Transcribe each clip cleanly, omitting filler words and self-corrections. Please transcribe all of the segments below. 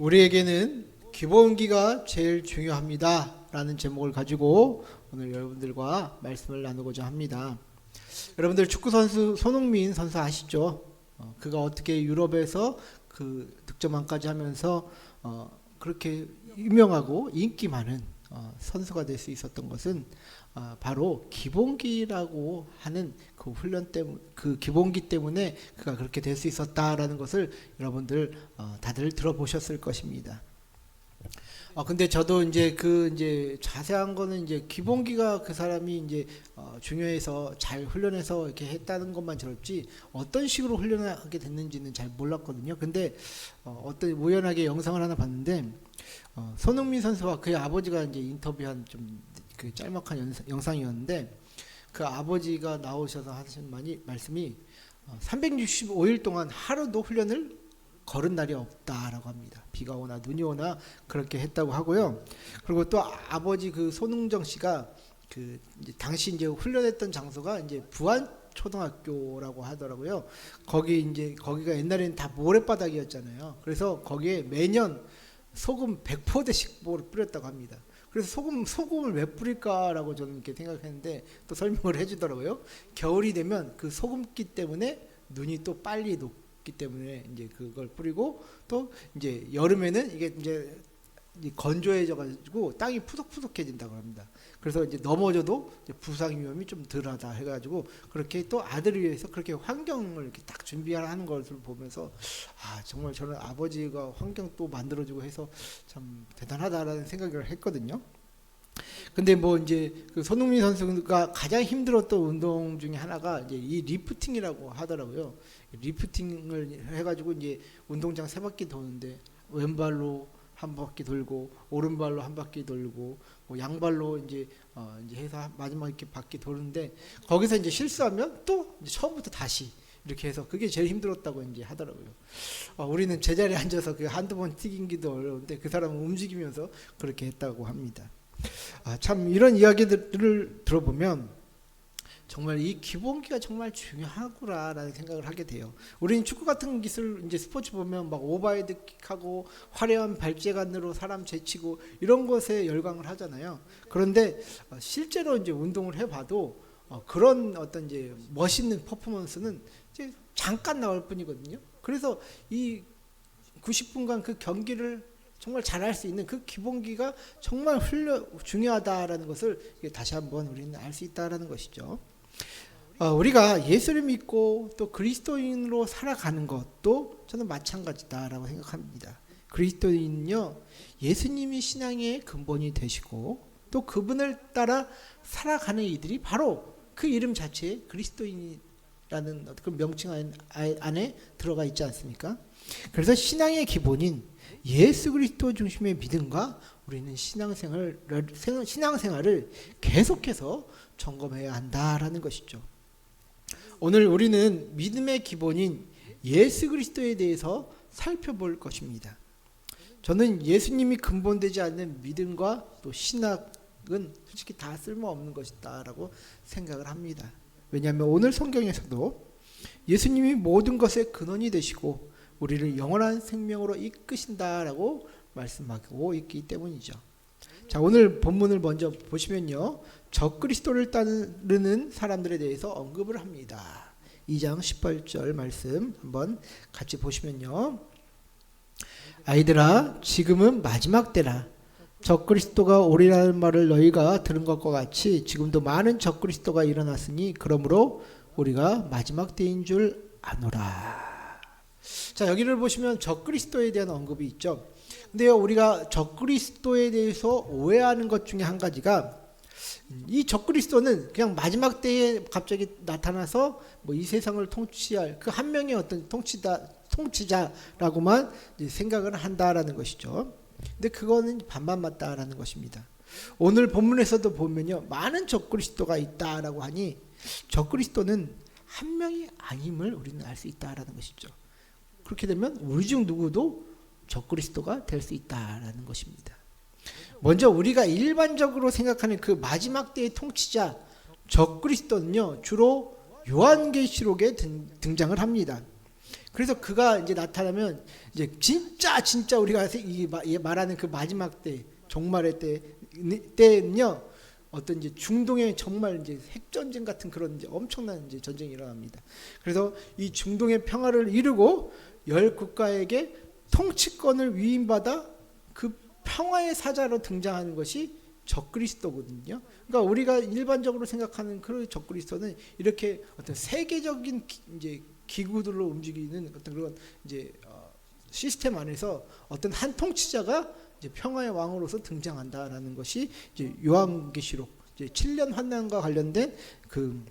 우리에게는 기본기가 제일 중요합니다 라는 제목을 가지고 오늘 여러분들과 말씀을 나누고자 합니다. 여러분들 축구선수 손흥민 선수 아시죠? 그가 어떻게 유럽에서 그 득점왕까지 하면서 그렇게 유명하고 인기 많은 선수가 될 수 있었던 것은 바로 기본기라고 하는 그 훈련 때문에, 그 기본기 때문에 그가 그렇게 될 수 있었다라는 것을 여러분들 다들 들어보셨을 것입니다. 근데 저도 이제 자세한 거는 이제 기본기가 그 사람이 이제 중요해서 잘 훈련해서 이렇게 했다는 것만 들었지 어떤 식으로 훈련하게 됐는지는 잘 몰랐거든요. 근데 어떤 우연하게 영상을 하나 봤는데 손흥민 선수와 그의 아버지가 이제 인터뷰한 좀 그 짤막한 영상이었는데 그 아버지가 나오셔서 하신 말씀이 365일 동안 하루도 훈련을 걸은 날이 없다라고 합니다. 비가 오나 눈이 오나 그렇게 했다고 하고요. 그리고 또 아버지 그 손흥정 씨가 그 이제 당시 이제 훈련했던 장소가 이제 부안 초등학교라고 하더라고요. 거기가 옛날에는 다 모래바닥이었잖아요. 그래서 거기에 매년 소금 100포대씩 뿌렸다고 합니다. 그래서 소금을 왜 뿌릴까라고 저는 이렇게 생각했는데 또 설명을 해주더라고요. 겨울이 되면 그 소금기 때문에 눈이 또 빨리 녹기 때문에 이제 그걸 뿌리고 또 이제 여름에는 이게 이제 건조해져가지고 땅이 푸석푸석해진다고 합니다. 그래서 이제 넘어져도 이제 부상 위험이 좀 덜하다 해가지고 그렇게 또 아들을 위해서 그렇게 환경을 이렇게 딱 준비하는 것을 보면서 정말 저는 아버지가 환경 또 만들어주고 해서 참 대단하다라는 생각을 했거든요. 근데 뭐 이제 그 손흥민 선수가 가장 힘들었던 운동 중에 하나가 이제 이 리프팅이라고 하더라고요. 리프팅을 해가지고 이제 운동장 3바퀴 도는데 왼발로 한 바퀴 돌고 오른발로 한 바퀴 돌고 뭐 양발로 이제 해서 마지막 이렇게 바퀴 도는데 거기서 이제 실수하면 또 이제 처음부터 다시 이렇게 해서 그게 제일 힘들었다고 이제 하더라고요. 우리는 제자리에 앉아서 그 한두 번 튀기기도 어려운데 그 사람은 움직이면서 그렇게 했다고 합니다. 참 이런 이야기들을 들어보면 정말 이 기본기가 정말 중요하구나라는 생각을 하게 돼요. 우리는 축구 같은 기술 이제 스포츠 보면 막 오버헤드 킥하고 화려한 발재간으로 사람 제치고 이런 것에 열광을 하잖아요. 그런데 실제로 이제 운동을 해봐도 그런 어떤 이제 멋있는 퍼포먼스는 이제 잠깐 나올 뿐이거든요. 그래서 이 90분간 그 경기를 정말 잘할 수 있는 그 기본기가 정말 중요하다라는 것을 다시 한번 우리는 알 수 있다라는 것이죠. 우리가 예수를 믿고 또 그리스도인으로 살아가는 것도 저는 마찬가지다라고 생각합니다. 그리스도인은요, 예수님이 신앙의 근본이 되시고 또 그분을 따라 살아가는 이들이 바로 그 이름 자체에 그리스도인이라는 그 명칭 안에 들어가 있지 않습니까? 그래서 신앙의 기본인 예수 그리스도 중심의 믿음과 우리는 신앙생활을 계속해서 점검해야 한다라는 것이죠. 오늘 우리는 믿음의 기본인 예수 그리스도에 대해서 살펴볼 것입니다. 저는 예수님이 근본되지 않는 믿음과 또 신학은 솔직히 다 쓸모없는 것이다라고 생각을 합니다. 왜냐하면 오늘 성경에서도 예수님이 모든 것의 근원이 되시고 우리를 영원한 생명으로 이끄신다라고 말씀하고 있기 때문이죠. 자, 오늘 본문을 먼저 보시면요, 적그리스도를 따르는 사람들에 대해서 언급을 합니다. 2장 18절 말씀 한번 같이 보시면요, 아이들아 지금은 마지막 때라. 적그리스도가 오리라는 말을 너희가 들은 것과 같이 지금도 많은 적그리스도가 일어났으니 그러므로 우리가 마지막 때인 줄 아노라. 자, 여기를 보시면 적그리스도에 대한 언급이 있죠. 근데요, 우리가 적그리스도에 대해서 오해하는 것 중에 한 가지가 이 적그리스도는 그냥 마지막 때에 갑자기 나타나서 뭐 이 세상을 통치할 그 한 명의 어떤 통치자라고만 생각을 한다라는 것이죠. 근데 그거는 반만 맞다라는 것입니다. 오늘 본문에서도 보면요, 많은 적그리스도가 있다라고 하니 적그리스도는 한 명이 아님을 우리는 알 수 있다라는 것이죠. 그렇게 되면 우리 중 누구도 적그리스도가 될 수 있다라는 것입니다. 먼저 우리가 일반적으로 생각하는 그 마지막 때의 통치자 적그리스도는요, 주로 요한계시록에 등장을 합니다. 그래서 그가 이제 나타나면 이제 진짜 우리가 말하는 그 마지막 때, 종말의 때는요, 어떤 이제 중동에 정말 이제 핵전쟁 같은 그런 이제 엄청난 이제 전쟁이 일어납니다. 그래서 이 중동의 평화를 이루고 열 국가에게 통치권을 위임받아 그 평화의 사자로 등장하는 것이 적그리스도거든요. 그러니까 우리가 일반적으로 생각하는 그 적그리스도는 이렇게 어떤 세계적인 이제 기구들로 움직이는 어떤 그런 이제 시스템 안에서 어떤 한 통치자가 이제 평화의 왕으로서 등장한다라는 것이 이제 요한계시록 이제 7년 환난과 관련된 그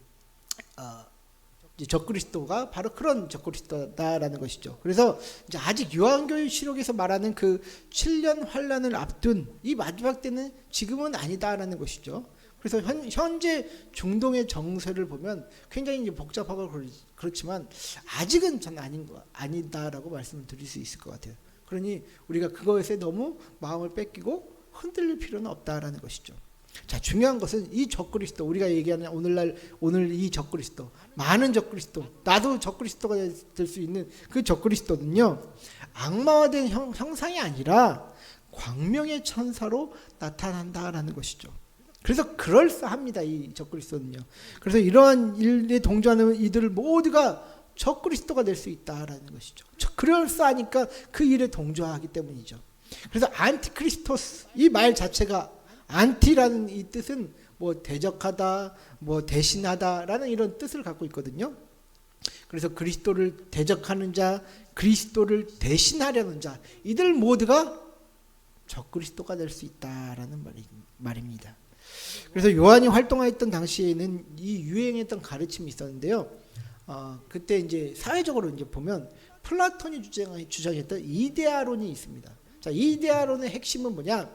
이제 적그리스도가 바로 그런 적그리스도다라는 것이죠. 그래서 이제 아직 요한계시록에서 말하는 그 7년 환난을 앞둔 이 마지막 때는 지금은 아니다라는 것이죠. 그래서 현재 중동의 정세를 보면 굉장히 이제 복잡하고 그렇지만 아직은 전 아니다라고 말씀을 드릴 수 있을 것 같아요. 그러니 우리가 그것에 너무 마음을 뺏기고 흔들릴 필요는 없다라는 것이죠. 자, 중요한 것은 이 적그리스도, 우리가 얘기하는 오늘 이 적그리스도, 많은 적그리스도, 나도 적그리스도가 될 수 있는 그 적그리스도는요, 악마화된 형상이 아니라 광명의 천사로 나타난다라는 것이죠. 그래서 그럴싸합니다, 이 적그리스도는요. 그래서 이러한 일에 동조하는 이들 모두가 적그리스도가 될 수 있다라는 것이죠. 그럴싸하니까 그 일에 동조하기 때문이죠. 그래서 안티크리스토스, 이 말 자체가 안티라는 이 뜻은 뭐 대적하다, 뭐 대신하다라는 이런 뜻을 갖고 있거든요. 그래서 그리스도를 대적하는 자, 그리스도를 대신하려는 자, 이들 모두가 적그리스도가 될 수 있다라는 말입니다. 그래서 요한이 활동했던 당시에는 이 유행했던 가르침이 있었는데요. 그때 이제 사회적으로 이제 보면 플라톤이 주장했던 이데아론이 있습니다. 자, 이데아론의 핵심은 뭐냐?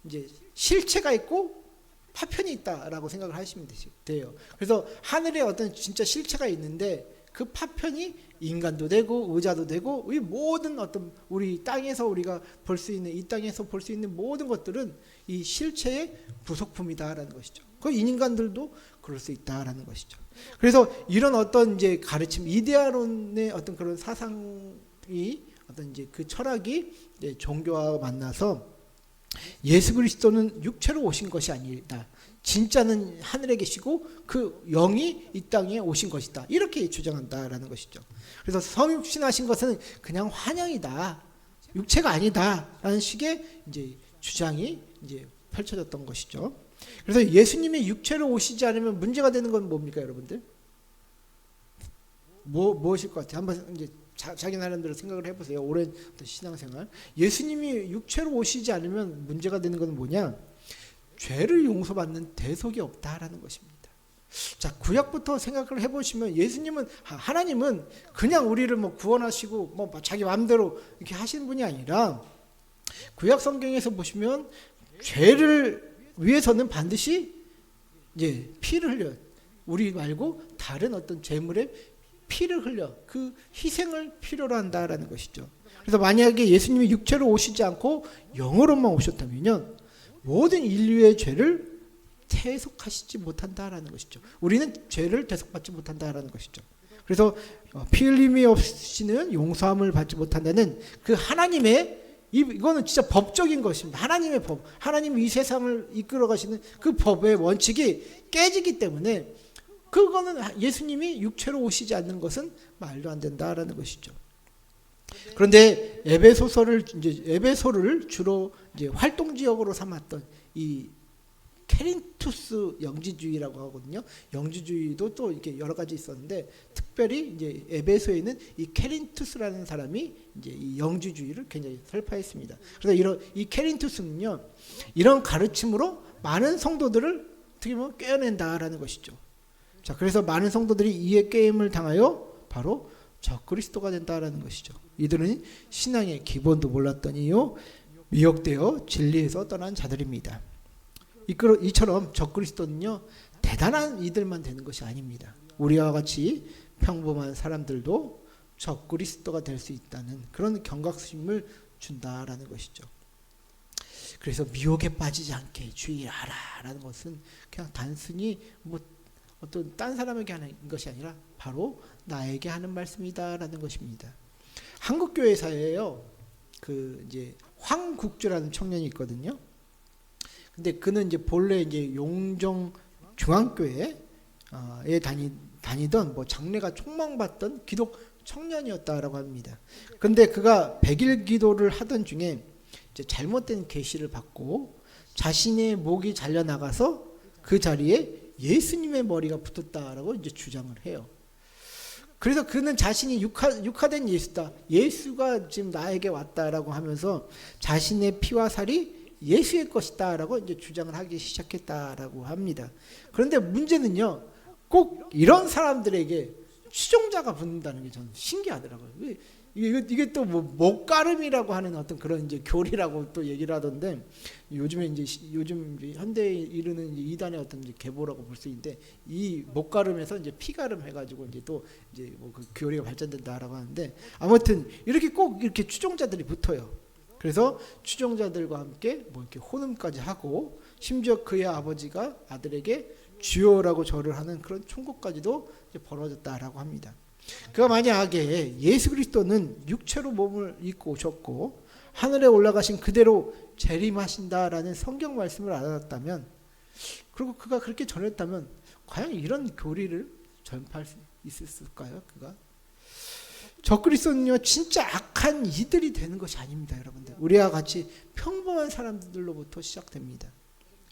이제 실체가 있고 파편이 있다라고 생각을 하시면 돼요. 그래서 하늘에 어떤 진짜 실체가 있는데 그 파편이 인간도 되고 의자도 되고 이 모든 어떤 우리 땅에서 우리가 볼 수 있는 이 땅에서 볼 수 있는 모든 것들은 이 실체의 부속품이다라는 것이죠. 그 인간들도 그럴 수 있다라는 것이죠. 그래서 이런 어떤 이제 가르침, 이데아론의 어떤 그런 사상이 어떤 이제 그 철학이 이제 종교와 만나서 예수 그리스도는 육체로 오신 것이 아니다. 진짜는 하늘에 계시고 그 영이 이 땅에 오신 것이다. 이렇게 주장한다라는 것이죠. 그래서 성육신하신 것은 그냥 환영이다. 육체가 아니다라는 식의 이제 주장이 이제 펼쳐졌던 것이죠. 그래서 예수님이 육체로 오시지 않으면 문제가 되는 건 뭡니까, 여러분들? 무엇일 것 같아요? 한번 이제 자기 나름대로 생각을 해보세요. 오랜 신앙생활. 예수님이 육체로 오시지 않으면 문제가 되는 건 뭐냐? 죄를 용서받는 대속이 없다라는 것입니다. 자, 구약부터 생각을 해보시면 하나님은 그냥 우리를 뭐 구원하시고 뭐 자기 마음대로 이렇게 하시는 분이 아니라 구약 성경에서 보시면 죄를 위해서는 반드시 이제 피를 흘려, 우리 말고 다른 어떤 제물의 피를 흘려 그 희생을 필요로 한다라는 것이죠. 그래서 만약에 예수님이 육체로 오시지 않고 영으로만 오셨다면요, 모든 인류의 죄를 대속하시지 못한다라는 것이죠. 우리는 죄를 대속받지 못한다라는 것이죠. 그래서 피 흘림이 없이는 용서함을 받지 못한다는 그 하나님의, 이거는 진짜 법적인 것입니다. 하나님의 법, 하나님이 이 세상을 이끌어 가시는 그 법의 원칙이 깨지기 때문에 그거는 예수님이 육체로 오시지 않는 것은 말도 안 된다라는 것이죠. 그런데 에베소를 주로 이제 활동 지역으로 삼았던 이 케린투스 영지주의라고 하거든요. 영지주의도 또 이렇게 여러 가지 있었는데 특별히 이제 에베소에 있는 이 케린투스라는 사람이 이제 이 영지주의를 굉장히 설파했습니다. 그래서 이 케린투스는요, 이런 가르침으로 많은 성도들을 어떻게 보면 꿰어낸다라는 것이죠. 자, 그래서 많은 성도들이 이에 게임을 당하여 바로 적그리스도가 된다라는 것이죠. 이들은 신앙의 기본도 몰랐더니요, 미혹되어 진리에서 떠난 자들입니다. 이처럼 적그리스도는요, 대단한 이들만 되는 것이 아닙니다. 우리와 같이 평범한 사람들도 적그리스도가 될 수 있다는 그런 경각심을 준다라는 것이죠. 그래서 미혹에 빠지지 않게 주의하라라는 것은 그냥 단순히 뭐 어떤 딴 사람에게 하는 것이 아니라 바로 나에게 하는 말씀이다라는 것입니다. 한국 교회사에요. 그 이제 황국주라는 청년이 있거든요. 근데 그는 이제 본래 이제 용정 중앙교회에 다니던 뭐 장래가 촉망받던 기독 청년이었다라고 합니다. 근데 그가 100일 기도를 하던 중에 이제 잘못된 계시를 받고 자신의 목이 잘려 나가서 그 자리에 예수님의 머리가 붙었다라고 이제 주장을 해요. 그래서 그는 자신이 육화된 예수다. 예수가 지금 나에게 왔다라고 하면서 자신의 피와 살이 예수의 것이다라고 이제 주장을 하기 시작했다라고 합니다. 그런데 문제는요, 꼭 이런 사람들에게 추종자가 붙는다는 게 저는 신기하더라고요. 이게 또 뭐 목가름이라고 하는 어떤 그런 이제 교리라고 또 얘기를 하던데, 요즘 현대에 이르는 이제 이단의 어떤 이제 계보라고 볼 수 있는데, 이 목가름에서 이제 피가름 해가지고 이제 또 이제 뭐 그 교리가 발전된다라고 하는데, 아무튼 이렇게 꼭 이렇게 추종자들이 붙어요. 그래서 추종자들과 함께 뭐 이렇게 혼음까지 하고, 심지어 그의 아버지가 아들에게 주여라고 절을 하는 그런 총국까지도 벌어졌다라고 합니다. 그가 만약에 예수 그리스도는 육체로 몸을 입고 오셨고 하늘에 올라가신 그대로 재림하신다라는 성경 말씀을 알았다면, 그리고 그가 그렇게 전했다면 과연 이런 교리를 전파할 수 있었을까요? 그가 적그리스도는요, 진짜 악한 이들이 되는 것이 아닙니다. 여러분들, 우리와 같이 평범한 사람들로부터 시작됩니다.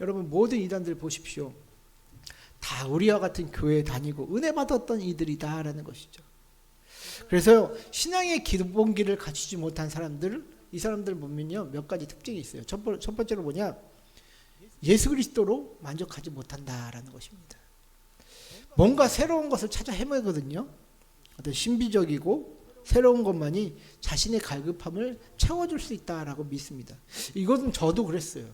여러분, 모든 이단들 보십시오. 다 우리와 같은 교회에 다니고 은혜 받았던 이들이다라는 것이죠. 그래서 신앙의 기본기를 갖추지 못한 사람들, 이 사람들 보면요, 몇 가지 특징이 있어요. 첫 번째로 뭐냐? 예수 그리스도로 만족하지 못한다라는 것입니다. 뭔가 새로운 것을 찾아 헤매거든요. 어떤 신비적이고 새로운 것만이 자신의 갈급함을 채워줄 수 있다라고 믿습니다. 이것은 저도 그랬어요.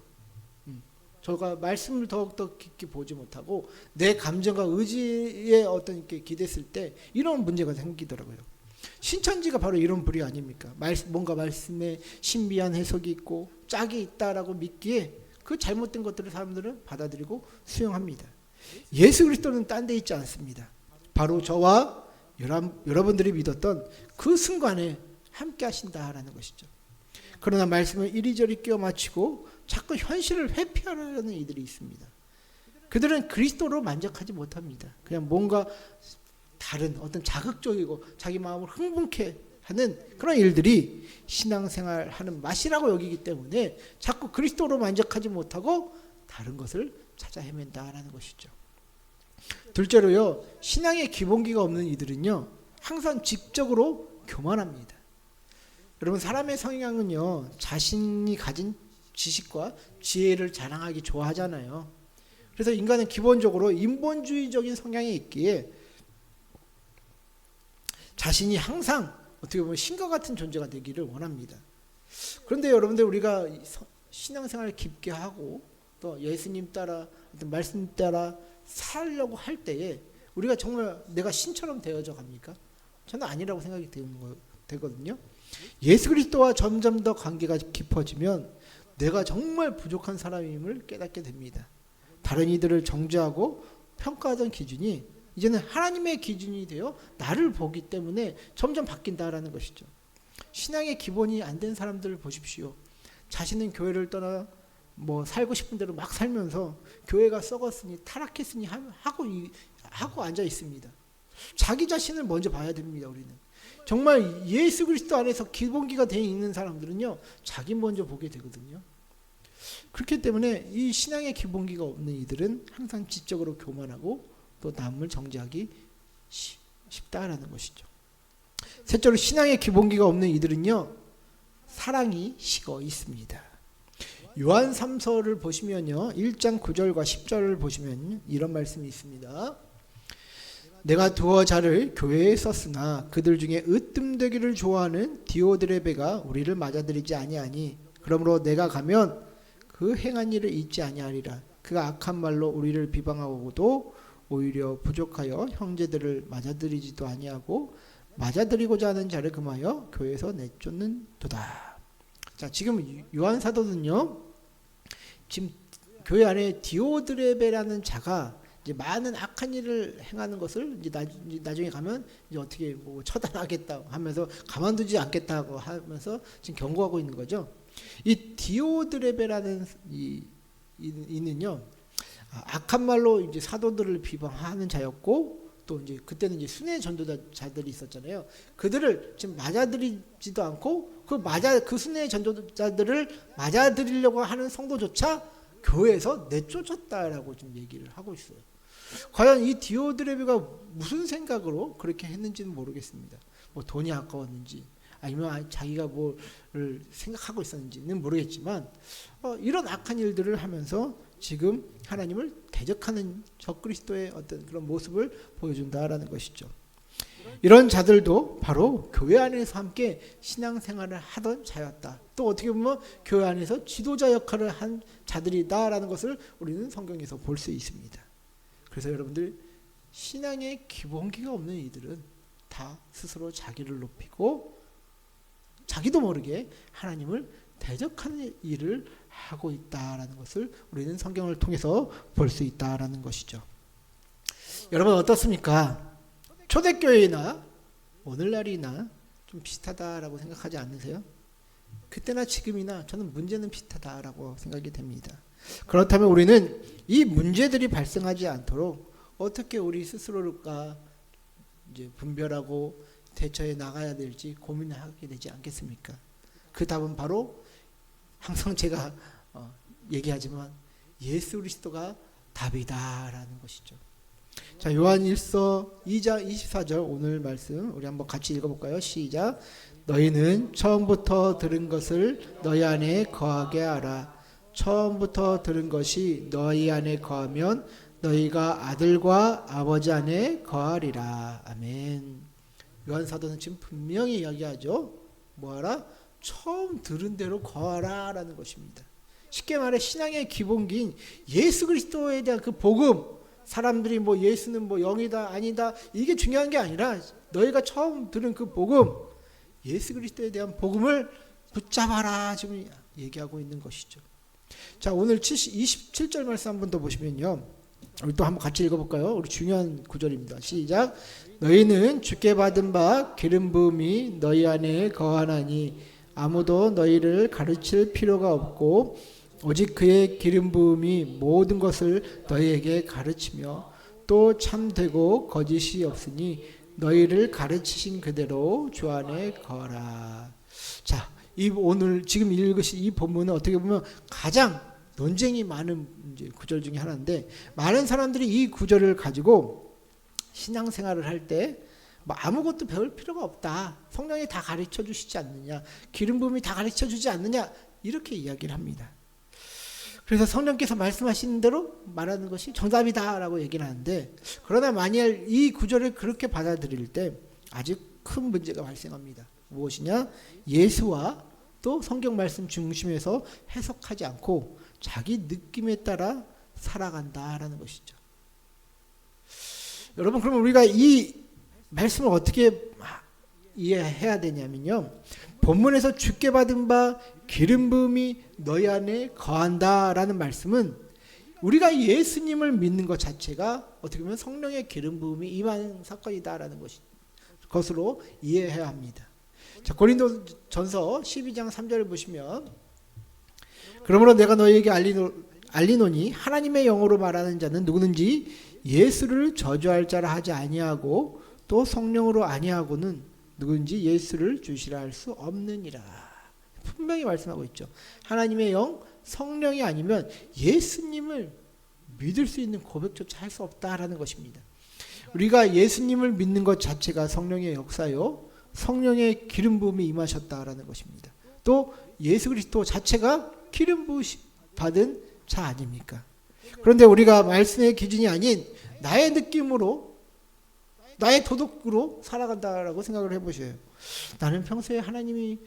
저가 말씀을 더욱더 깊게 보지 못하고 내 감정과 의지에 어떤 이렇게 기댔을 때 이런 문제가 생기더라고요. 신천지가 바로 이런 부류 아닙니까? 뭔가 말씀에 신비한 해석이 있고 짝이 있다라고 믿기에 그 잘못된 것들을 사람들은 받아들이고 수용합니다. 예수 그리스도는 딴 데 있지 않습니다. 바로 저와 여러분들이 믿었던 그 순간에 함께 하신다라는 것이죠. 그러나 말씀을 이리저리 끼워 맞추고 자꾸 현실을 회피하려는 이들이 있습니다. 그들은 그리스도로 만족하지 못합니다. 그냥 뭔가 다른 어떤 자극적이고 자기 마음을 흥분케 하는 그런 일들이 신앙생활하는 맛이라고 여기기 때문에 자꾸 그리스도로 만족하지 못하고 다른 것을 찾아 헤맨다라는 것이죠. 둘째로요, 신앙의 기본기가 없는 이들은요, 항상 지적으로 교만합니다. 여러분, 사람의 성향은요, 자신이 가진 지식과 지혜를 자랑하기 좋아하잖아요. 그래서 인간은 기본적으로 인본주의적인 성향이 있기에 자신이 항상 어떻게 보면 신과 같은 존재가 되기를 원합니다. 그런데 여러분들, 우리가 신앙생활을 깊게 하고 또 예수님 따라 어떤 말씀 따라 살려고 할 때에 우리가 정말 내가 신처럼 되어져 갑니까? 저는 아니라고 생각이 되거든요. 예수 그리스도와 점점 더 관계가 깊어지면 내가 정말 부족한 사람임을 깨닫게 됩니다. 다른 이들을 정죄하고 평가하던 기준이 이제는 하나님의 기준이 되어 나를 보기 때문에 점점 바뀐다라는 것이죠. 신앙의 기본이 안 된 사람들을 보십시오. 자신은 교회를 떠나 뭐 살고 싶은 대로 막 살면서 교회가 썩었으니 타락했으니 하고 앉아 있습니다. 자기 자신을 먼저 봐야 됩니다. 우리는 정말 예수 그리스도 안에서 기본기가 되어 있는 사람들은요, 자기 먼저 보게 되거든요. 그렇기 때문에 이 신앙의 기본기가 없는 이들은 항상 지적으로 교만하고 또 남을 정죄하기 쉽다라는 것이죠. 셋째로, 신앙의 기본기가 없는 이들은요, 사랑이 식어 있습니다. 요한 3서를 보시면요, 1장 9절과 10절을 보시면 이런 말씀이 있습니다. 내가 두어 자를 교회에 썼으나 그들 중에 으뜸되기를 좋아하는 디오드레베가 우리를 맞아들이지 아니하니 그러므로 내가 가면 그 행한 일을 잊지 아니하리라. 그가 악한 말로 우리를 비방하고도 오히려 부족하여 형제들을 맞아들이지도 아니하고 맞아들이고자 하는 자를 금하여 교회에서 내쫓는도다. 자, 지금 요한 사도는요, 지금 교회 안에 디오드레베라는 자가 이제 많은 악한 일을 행하는 것을 이제 나중에 가면 이제 어떻게 뭐 처단하겠다 하면서 가만두지 않겠다고 하면서 지금 경고하고 있는 거죠. 이 디오드레베라는 이는요, 악한 말로 이제 사도들을 비방하는 자였고, 또 이제 그때는 이제 순회 전도자들이 있었잖아요. 그들을 지금 맞아들이지도 않고 그 순회 전도자들을 맞아들이려고 하는 성도조차 교회에서 내쫓았다라고 좀 얘기를 하고 있어요. 과연 이 디오드레베가 무슨 생각으로 그렇게 했는지는 모르겠습니다. 뭐 돈이 아까웠는지 아니면 자기가 뭐를 생각하고 있었는지는 모르겠지만 이런 악한 일들을 하면서 지금 하나님을 대적하는 적그리스도의 어떤 그런 모습을 보여준다라는 것이죠. 이런 자들도 바로 교회 안에서 함께 신앙생활을 하던 자였다. 또 어떻게 보면 교회 안에서 지도자 역할을 한 자들이다라는 것을 우리는 성경에서 볼 수 있습니다. 그래서 여러분들, 신앙의 기본기가 없는 이들은 다 스스로 자기를 높이고 자기도 모르게 하나님을 대적하는 일을 하고 있다라는 것을 우리는 성경을 통해서 볼 수 있다라는 것이죠. 여러분 어떻습니까? 초대교회나 오늘날이나 좀 비슷하다라고 생각하지 않으세요? 그때나 지금이나 저는 문제는 비슷하다라고 생각이 됩니다. 그렇다면 우리는 이 문제들이 발생하지 않도록 어떻게 우리 스스로가 이제 분별하고 대처해 나가야 될지 고민하게 되지 않겠습니까? 그 답은 바로 항상 제가 얘기하지만 예수 그리스도가 답이다라는 것이죠. 자, 요한 1서 2장 24절 오늘 말씀 우리 한번 같이 읽어볼까요? 시작. 너희는 처음부터 들은 것을 너희 안에 거하게 하라. 처음부터 들은 것이 너희 안에 거하면 너희가 아들과 아버지 안에 거하리라. 아멘. 요한 사도는 지금 분명히 이야기하죠. 뭐하라? 처음 들은 대로 거하라 라는 것입니다. 쉽게 말해 신앙의 기본기인 예수 그리스도에 대한 그 복음, 사람들이 뭐 예수는 뭐 영이다 아니다 이게 중요한 게 아니라 너희가 처음 들은 그 복음, 예수 그리스도에 대한 복음을 붙잡아라 지금 얘기하고 있는 것이죠. 자, 오늘 27절 말씀 한 번 더 보시면요, 우리 또 한번 같이 읽어볼까요? 우리 중요한 구절입니다. 시작. 너희는 주께 받은 바 기름 부음이 너희 안에 거하나니 아무도 너희를 가르칠 필요가 없고 오직 그의 기름 부음이 모든 것을 너희에게 가르치며 또 참되고 거짓이 없으니 너희를 가르치신 그대로 주 안에 거하라. 자, 이 오늘 지금 읽으신 이 본문은 어떻게 보면 가장 논쟁이 많은 이제 구절 중에 하나인데, 많은 사람들이 이 구절을 가지고 신앙생활을 할 때 뭐 아무것도 배울 필요가 없다, 성령이 다 가르쳐 주시지 않느냐, 기름 부음이 다 가르쳐 주지 않느냐, 이렇게 이야기를 합니다. 그래서 성령께서 말씀하시는 대로 말하는 것이 정답이다라고 얘기를 하는데, 그러나 만약 이 구절을 그렇게 받아들일 때 아주 큰 문제가 발생합니다. 무엇이냐? 예수와 또 성경 말씀 중심에서 해석하지 않고 자기 느낌에 따라 살아간다라는 것이죠. 여러분, 그러면 우리가 이 말씀을 어떻게 이해해야 되냐면요, 본문에서 주께 받은 바 기름 부음이 너희 안에 거한다라는 말씀은 우리가 예수님을 믿는 것 자체가 어떻게 보면 성령의 기름 부음이 임하는 사건이다라는 것으로 이해해야 합니다. 자, 고린도전서 12장 3절을 보시면, 그러므로 내가 너희에게 알리노니 하나님의 영으로 말하는 자는 누구든지 예수를 저주할 자라 하지 아니하고 또 성령으로 아니하고는 누구든지 예수를 주시라 할 수 없느니라. 분명히 말씀하고 있죠. 하나님의 영, 성령이 아니면 예수님을 믿을 수 있는 고백조차 할 수 없다라는 것입니다. 우리가 예수님을 믿는 것 자체가 성령의 역사요, 성령의 기름 부음이 임하셨다라는 것입니다. 또 예수 그리스도 자체가 기름 부음 받은 자 아닙니까? 그런데 우리가 말씀의 기준이 아닌 나의 느낌으로, 나의 도덕으로 살아간다라고 생각을 해보셔요. 나는 평소에 하나님이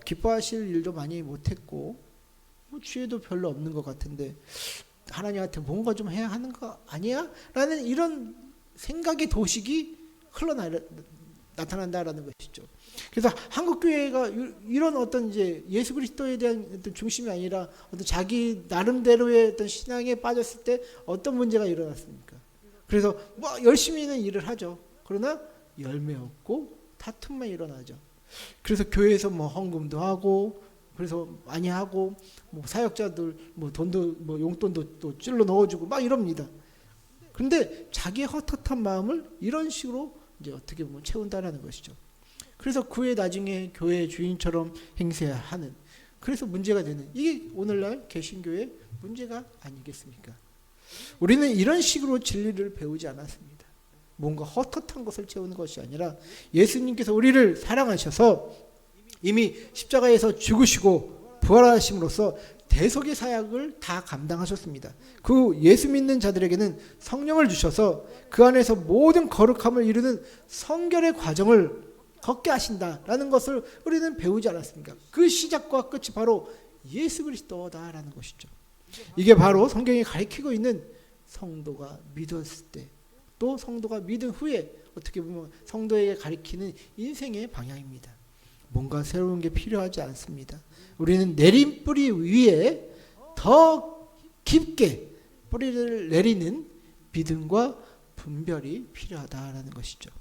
기뻐하실 일도 많이 못했고 뭐 죄도 별로 없는 것 같은데 하나님한테 뭔가 좀 해야 하는 거 아니야? 라는 이런 생각의 도식이 나타난다라는 것이죠. 그래서 한국 교회가 이런 어떤 이제 예수 그리스도에 대한 어떤 중심이 아니라 어떤 자기 나름대로의 어떤 신앙에 빠졌을 때 어떤 문제가 일어났습니까? 그래서 뭐 열심히는 일을 하죠. 그러나 열매 없고 다툼만 일어나죠. 그래서 교회에서 뭐 헌금도 하고, 그래서 많이 하고, 뭐 사역자들 뭐 돈도 뭐 용돈도 또 찔러 넣어주고 막 이럽니다. 그런데 자기의 헛헛한 마음을 이런 식으로 이제 어떻게 보면 채운다라는 것이죠. 그래서 그에 나중에 교회 주인처럼 행세하는, 그래서 문제가 되는, 이게 오늘날 개신교의 문제가 아니겠습니까? 우리는 이런 식으로 진리를 배우지 않았습니다. 뭔가 헛헛한 것을 채우는 것이 아니라 예수님께서 우리를 사랑하셔서 이미 십자가에서 죽으시고 부활하심으로써 대속의 사역을 다 감당하셨습니다. 그 예수 믿는 자들에게는 성령을 주셔서 그 안에서 모든 거룩함을 이루는 성결의 과정을 걷게 하신다라는 것을 우리는 배우지 않았습니까? 그 시작과 끝이 바로 예수 그리스도다라는 것이죠. 이게 바로 성경이 가리키고 있는 성도가 믿었을 때, 또 성도가 믿은 후에 어떻게 보면 성도에게 가리키는 인생의 방향입니다. 뭔가 새로운 게 필요하지 않습니다. 우리는 내린 뿌리 위에 더 깊게 뿌리를 내리는 믿음과 분별이 필요하다라는 것이죠.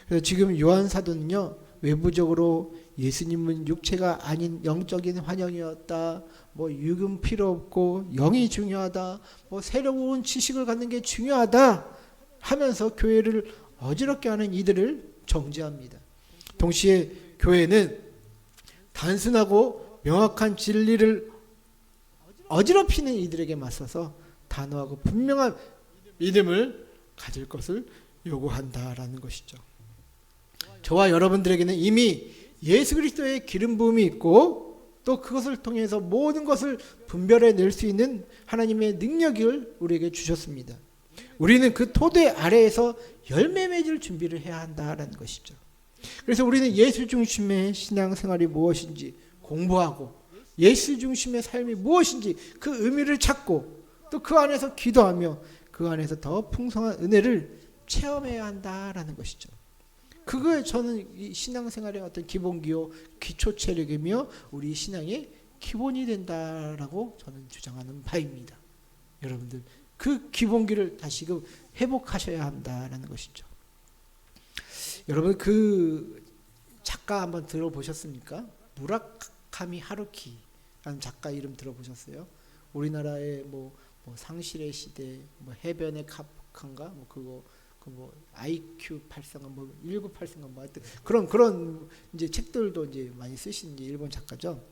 그래서 지금 요한 사도는요, 외부적으로 예수님은 육체가 아닌 영적인 환영이었다, 뭐 육은 필요 없고 영이 중요하다, 뭐 새로운 지식을 갖는 게 중요하다 하면서 교회를 어지럽게 하는 이들을 정죄합니다. 동시에 교회는 단순하고 명확한 진리를 어지럽히는 이들에게 맞서서 단호하고 분명한 믿음을 가질 것을 요구한다라는 것이죠. 저와 여러분들에게는 이미 예수 그리스도의 기름 부음이 있고, 또 그것을 통해서 모든 것을 분별해 낼 수 있는 하나님의 능력을 우리에게 주셨습니다. 우리는 그 토대 아래에서 열매 맺을 준비를 해야 한다라는 것이죠. 그래서 우리는 예수 중심의 신앙생활이 무엇인지 공부하고, 예수 중심의 삶이 무엇인지 그 의미를 찾고, 또 그 안에서 기도하며 그 안에서 더 풍성한 은혜를 체험해야 한다라는 것이죠. 그거에 저는 이 신앙생활의 어떤 기본기호, 기초 체력이며 우리 신앙의 기본이 된다라고 저는 주장하는 바입니다. 여러분들 그 기본기를 다시금 회복하셔야 한다라는 것이죠. 여러분 그 작가 한번 들어보셨습니까? 무라카미 하루키라는 작가 이름 들어보셨어요? 우리나라의 뭐 상실의 시대, 뭐 해변의 카프카인가, 뭐 그거 뭐 IQ 83가 뭐 1983가 뭐 하여튼 그런 이제 책들도 이제 많이 쓰신 이제 일본 작가죠.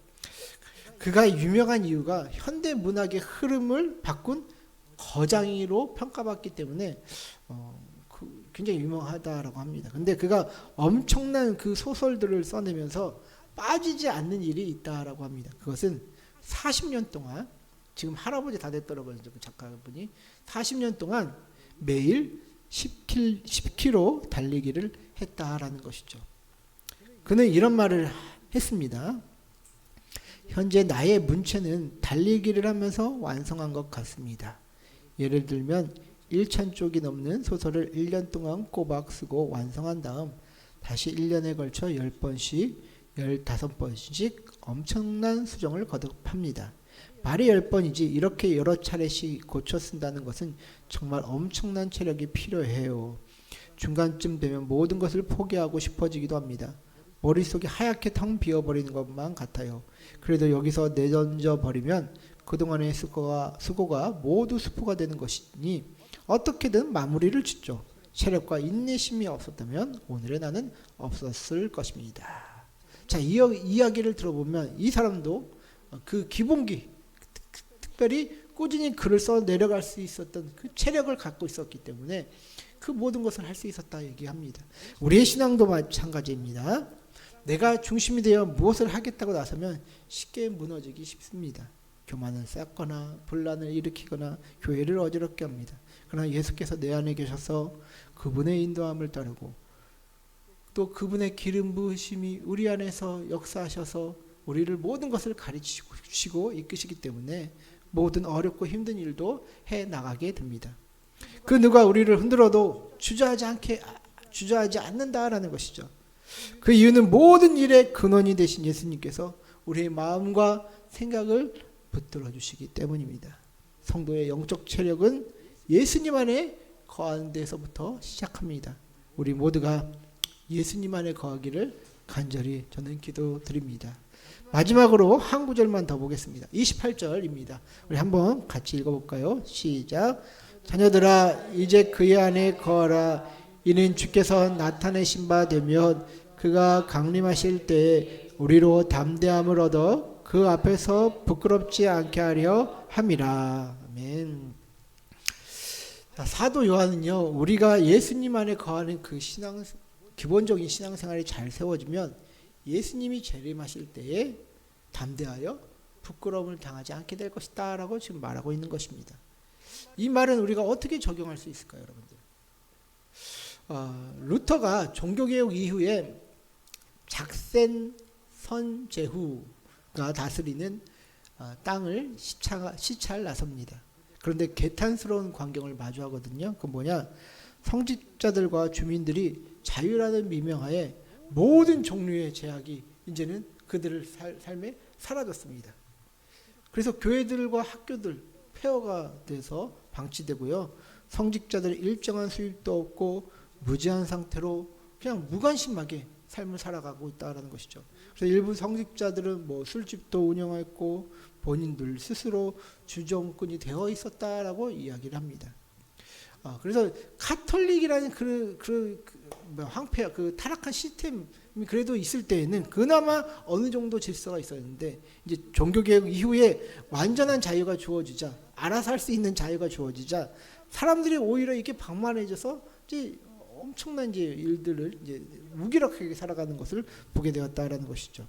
그가 유명한 이유가 현대 문학의 흐름을 바꾼 거장이로 평가받기 때문에 굉장히 유명하다라고 합니다. 근데 그가 엄청난 그 소설들을 써내면서 빠지지 않는 일이 있다라고 합니다. 그것은 40년 동안, 지금 할아버지 다 됐더라고요. 그 작가분이 40년 동안 매일 10km 달리기를 했다라는 것이죠. 그는 이런 말을 했습니다. 현재 나의 문체는 달리기를 하면서 완성한 것 같습니다. 예를 들면 1000쪽이 넘는 소설을 1년 동안 꼬박 쓰고 완성한 다음 다시 1년에 걸쳐 10번씩 15번씩 엄청난 수정을 거듭합니다. 말이 10번이지 이렇게 여러 차례씩 고쳐 쓴다는 것은 정말 엄청난 체력이 필요해요. 중간쯤 되면 모든 것을 포기하고 싶어지기도 합니다. 머릿속이 하얗게 텅 비어버리는 것만 같아요. 그래도 여기서 내던져 버리면 그동안의 수고가 모두 수포가 되는 것이니 어떻게든 마무리를 짓죠. 체력과 인내심이 없었다면 오늘의 나는 없었을 것입니다. 자, 이 이야기를 들어보면 이 사람도 그 기본기, 특별히 꾸준히 글을 써 내려갈 수 있었던 그 체력을 갖고 있었기 때문에 그 모든 것을 할 수 있었다 얘기합니다. 우리의 신앙도 마찬가지입니다. 내가 중심이 되어 무엇을 하겠다고 나서면 쉽게 무너지기 쉽습니다. 교만을 쌓거나 분란을 일으키거나 교회를 어지럽게 합니다. 그러나 예수께서 내 안에 계셔서 그분의 인도함을 따르고 또 그분의 기름 부으심이 우리 안에서 역사하셔서 우리를 모든 것을 가르치시고 이끄시기 때문에 모든 어렵고 힘든 일도 해 나가게 됩니다. 그 누가 우리를 흔들어도 주저하지 않게 주저하지 않는다라는 것이죠. 그 이유는 모든 일의 근원이 되신 예수님께서 우리의 마음과 생각을 붙들어 주시기 때문입니다. 성도의 영적 체력은 예수님 안에 거하는 데서부터 시작합니다. 우리 모두가 예수님 안에 거하기를 간절히 저는 기도드립니다. 마지막으로 한 구절만 더 보겠습니다. 28절입니다. 우리 한번 같이 읽어볼까요? 시작. 자녀들아 이제 그의 안에 거하라. 이는 주께서 나타내신 바 되면 그가 강림하실 때에 우리로 담대함을 얻어 그 앞에서 부끄럽지 않게 하려 함이라. 아멘. 사도 요한은요, 우리가 예수님 안에 거하는 그 기본적인 신앙생활이 잘 세워지면 예수님이 재림하실 때에 담대하여 부끄러움을 당하지 않게 될 것이다 라고 지금 말하고 있는 것입니다. 이 말은 우리가 어떻게 적용할 수 있을까요, 여러분들? 루터가 종교개혁 이후에 작센 선제후가 다스리는 땅을 시찰 나섭니다. 그런데 개탄스러운 광경을 마주하거든요. 그 뭐냐? 성직자들과 주민들이 자유라는 미명하에 모든 종류의 제약이 이제는 그들의 삶에 사라졌습니다. 그래서 교회들과 학교들 폐허가 돼서 방치되고요. 성직자들의 일정한 수입도 없고 무지한 상태로 그냥 무관심하게 삶을 살아가고 있다는 것이죠. 그래서 일부 성직자들은 뭐 술집도 운영했고 본인들 스스로 주정꾼이 되어 있었다라고 이야기를 합니다. 그래서 카톨릭이라는 황폐 타락한 시스템이 그래도 있을 때에는 그나마 어느 정도 질서가 있었는데 이제 종교개혁 이후에 완전한 자유가 주어지자 알아서 할 수 있는 자유가 주어지자 사람들이 오히려 이렇게 방만해져서 이제 엄청난 이제 일들을 이제 무기력하게 살아가는 것을 보게 되었다라는 것이죠.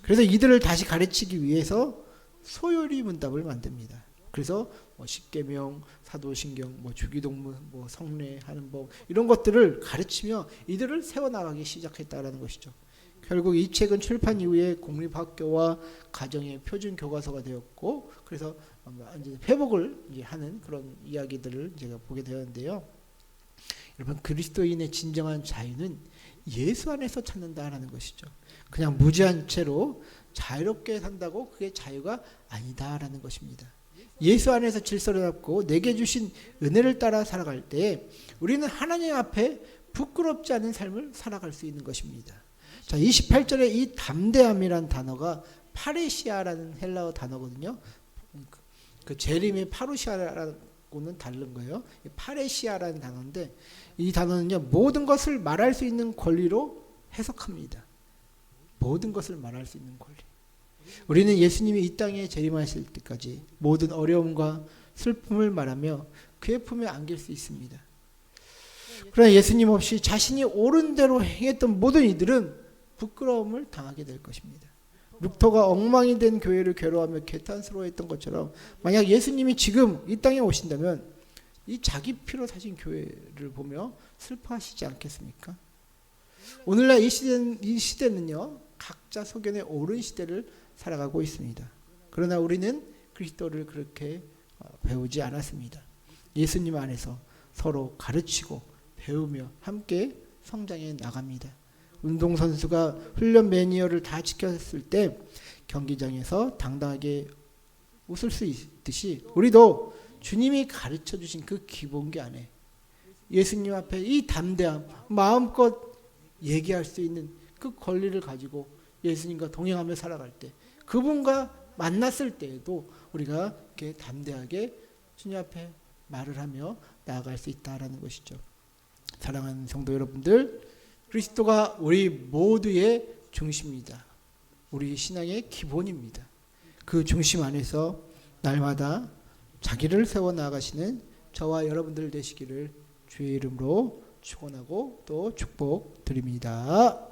그래서 이들을 다시 가르치기 위해서 소요리 문답을 만듭니다. 그래서 십계명, 사도신경, 주기도문, 성례하는 법 이런 것들을 가르치며 이들을 세워나가기 시작했다라는 것이죠. 결국 이 책은 출판 이후에 공립학교와 가정의 표준 교과서가 되었고, 그래서 이제 회복을 이제 하는 그런 이야기들을 제가 보게 되었는데요. 여러분, 그리스도인의 진정한 자유는 예수 안에서 찾는다라는 것이죠. 그냥 무지한 채로 자유롭게 산다고 그게 자유가 아니다라는 것입니다. 예수 안에서 질서를 잡고 내게 주신 은혜를 따라 살아갈 때 우리는 하나님 앞에 부끄럽지 않은 삶을 살아갈 수 있는 것입니다. 자, 28절에 이 담대함이란 단어가 파레시아라는 헬라어 단어거든요. 그 재림의 파루시아라고는 다른 거예요. 파레시아라는 단어인데 이 단어는요, 모든 것을 말할 수 있는 권리로 해석합니다. 모든 것을 말할 수 있는 권리. 우리는 예수님이 이 땅에 재림하실 때까지 모든 어려움과 슬픔을 말하며 그의 품에 안길 수 있습니다. 그러나 예수님 없이 자신이 옳은 대로 행했던 모든 이들은 부끄러움을 당하게 될 것입니다. 루터가 엉망이 된 교회를 괴로워하며 개탄스러워했던 것처럼 만약 예수님이 지금 이 땅에 오신다면 이 자기 피로 사신 교회를 보며 슬퍼하시지 않겠습니까? 오늘날 이 시대는요, 각자 소견에 옳은 시대를 살아가고 있습니다. 그러나 우리는 그리스도를 그렇게 배우지 않았습니다. 예수님 안에서 서로 가르치고 배우며 함께 성장해 나갑니다. 운동선수가 훈련 매니어를 다 지켰을 때 경기장에서 당당하게 웃을 수 있듯이 우리도 주님이 가르쳐 주신 그 기본기 안에 예수님 앞에 이 담대함, 마음껏 얘기할 수 있는 그 권리를 가지고 예수님과 동행하며 살아갈 때, 그분과 만났을 때에도 우리가 이렇게 담대하게 주님 앞에 말을 하며 나아갈 수 있다라는 것이죠. 사랑하는 성도 여러분들, 그리스도가 우리 모두의 중심이다. 우리 신앙의 기본입니다. 그 중심 안에서 날마다 자기를 세워 나가시는 저와 여러분들 되시기를 주의 이름으로 축원하고 또 축복드립니다.